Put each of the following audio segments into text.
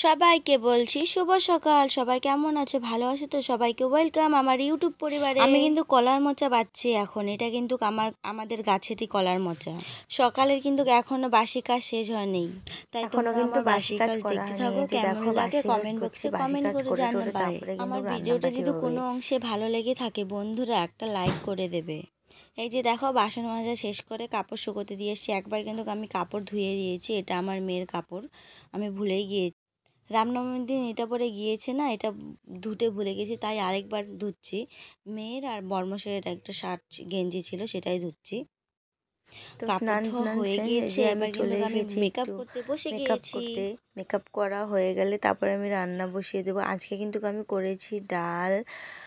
সবাইকে বলছি শুভ সকাল। সবাই কেমন আছো? ভালো আছো তো? সবাইকে ওয়েলকাম আমার ইউটিউব পরিবারে। আমি কিন্তু কলার মোচা বাচ্ছি এখন। এটা কিন্তু আমাদের গাছেরই কলার মোচা। সকালের কিন্তু এখনো বাসি কাজ শেষ হয়নি, তাই তোমরা আমার বাসি কাজ দেখতে থাকো। কেমন লাগে কমেন্ট বক্সে কমেন্ট করে জানাবে। আমার ভিডিওটা যদি কোনো অংশে ভালো লেগে থাকে বন্ধুরা একটা লাইক করে দেবে। এই যে দেখো বাসন মাজা শেষ করে কাপড় শুকোতে দিয়ে এসেছি। একবার কিন্তু আমি কাপড় ধুয়ে দিয়েছি, এটা আমার মেয়ের কাপড়, আমি ভুলেই গিয়েছি। রামনবমীর দিন এটা পরে গিয়েছে না, এটা ধুতে ভুলে গেছি, তাই আরেকবার ধুচ্ছি। মেয়ের আর বর্মশাইয়ের একটা শার্ট গেঞ্জি ছিল, সেটাই ধুচ্ছি। তো কাপড় স্নান ধোয়া হয়ে শেষ, গিয়েছে, আমি এবার চলে কিন্তু আমি এসেছি মেকআপ একটু করতে বসে মেকআপ গিয়েছি। করতে। মেকআপ করা হয়ে গেলে তারপরে আমি রান্না বসিয়ে দেবো। আজকে কিন্তু আমি করেছি ডাল,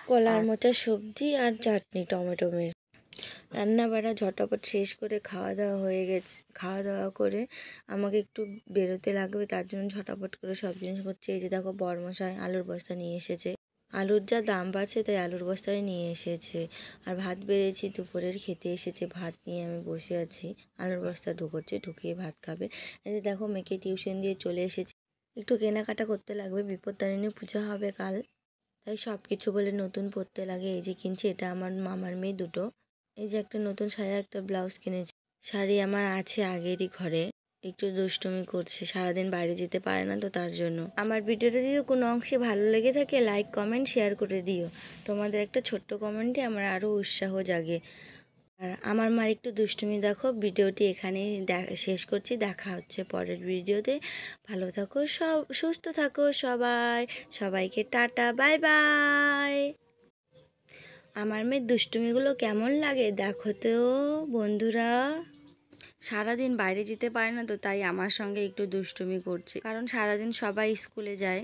কলার মোচা সবজি আর চাটনি টমেটোমের। রান্না বাড়া ঝটাপট শেষ করে খাওয়া দাওয়া হয়ে গেছে। খাওয়া দাওয়া করে আমাকে একটু বেরোতে লাগবে, তার জন্য ঝটাপট করে সব জিনিস করছি। এই যে দেখো বর্মশাই আলুর বস্তা নিয়ে এসেছে। আলুর যা দাম বাড়ছে তাই আলুর বস্তায় নিয়ে এসেছে। আর ভাত বেড়েছি, দুপুরের খেতে এসেছে, ভাত নিয়ে আমি বসে আছি। আলুর বস্তা ঢুকোচ্ছে, ঢুকিয়ে ভাত খাবে। এই যে দেখো মেয়েকে টিউশন দিয়ে চলে এসেছি। একটু কেনাকাটা করতে লাগবে, বিপত্তারিণী পূজা হবে কাল, তাই সব কিছু বলে নতুন পরতে লাগে। এই যে কিনছি, এটা আমার মামার মেয়ে দুটো। এই যে একটা নতুন সায়া, একটা ব্লাউজ কিনেছি। শাড়ি আমার আছে আগেরই ঘরে, একটু দুষ্টুমি করছে, সারাদিন বাইরে যেতে পারে না তো তার জন্য। আমার ভিডিওটা যদি কোনো অংশে ভালো লেগে থাকে লাইক কমেন্ট শেয়ার করে দিও। তোমাদের একটা ছোট্ট কমেন্টে আমার আরও উৎসাহ জাগে। আর আমার মার একটু দুষ্টুমি দেখো। ভিডিওটি এখানেই শেষ করছি, দেখা হচ্ছে পরের ভিডিওতে। ভালো থাকো, সুস্থ থাকো সবাই। সবাইকে টাটা, বাই বাই। আমার মেয়ের দুষ্টুমিগুলো কেমন লাগে দেখো তো বন্ধুরা। সারাদিন বাইরে যেতে পারে না তো তাই আমার সঙ্গে একটু দুষ্টুমি করছে, কারণ সারাদিন সবাই স্কুলে যায়।